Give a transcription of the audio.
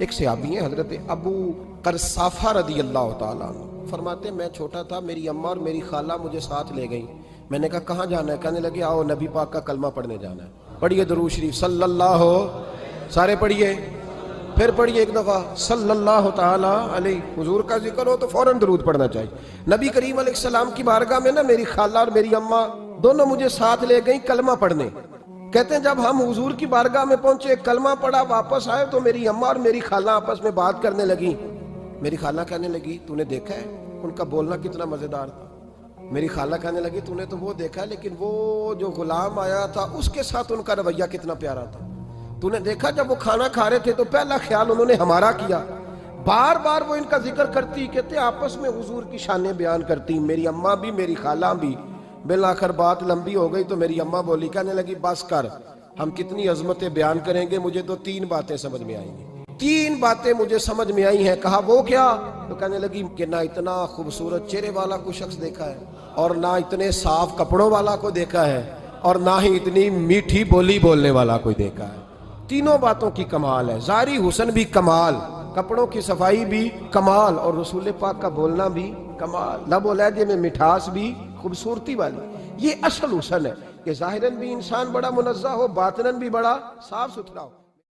एक सहाबी हैं हजरत अबू करसाफा रदी अल्लाह ताला अन्हु, फरमाते मैं छोटा था, मेरी अम्मा और मेरी खाला मुझे साथ ले गई। मैंने कहा कहाँ जाना है? कहने लगे आओ नबी पाक का कलमा पढ़ने जाना है। पढ़िए दुरूद शरीफ सल्लल्लाहु, सारे पढ़िए, फिर पढ़िए एक दफा सल्लल्लाहु ताला अलैहि। हुजूर का जिक्र हो तो फौरन दुरूद पढ़ना चाहिए। नबी करीम अलैहिस्सलाम की बारगाह में ना मेरी खाला और मेरी अम्मा दोनों मुझे साथ ले गई कलमा पढ़ने। कहते हैं जब हम हुजूर की बारगाह में पहुंचे, कलमा पढ़ा, वापस आए तो मेरी अम्मा और मेरी खाला आपस में बात करने लगी। मेरी खाला कहने लगी तूने देखा है उनका बोलना कितना मजेदार था। मेरी खाला कहने लगी तूने तो वो देखा है, लेकिन वो जो गुलाम आया था उसके साथ उनका रवैया कितना प्यारा था। तूने देखा जब वो खाना खा रहे थे तो पहला ख्याल उन्होंने हमारा किया। बार बार वो इनका जिक्र करती, कहते आपस में हुजूर की शानें बयान करती, मेरी अम्मा भी मेरी खाला भी। बिल आखिर बात लंबी हो गई तो मेरी अम्मा बोली, कहने लगी बस कर, हम कितनी अजमतें बयान करेंगे, मुझे तो 3 बातें समझ में आएंगी। 3 बातें मुझे समझ में आई हैं। कहा वो क्या? तो कहने लगी कि ना इतना खूबसूरत चेहरे वाला कोई शख्स देखा है, और ना इतने साफ कपड़ों वाला को देखा है, और ना ही इतनी मीठी बोली बोलने वाला कोई देखा है। तीनों बातों की कमाल है। ज़ारी हुस्न भी कमाल, कपड़ों की सफाई भी कमाल, और रसूल पाक का बोलना भी कमाल, लबो लहजे में मिठास भी खूबसूरती वाली। ये असल हुस्न है कि ज़ाहिरन भी इंसान बड़ा मुनज़्ज़ह हो, बातिनन भी बड़ा साफ सुथरा हो।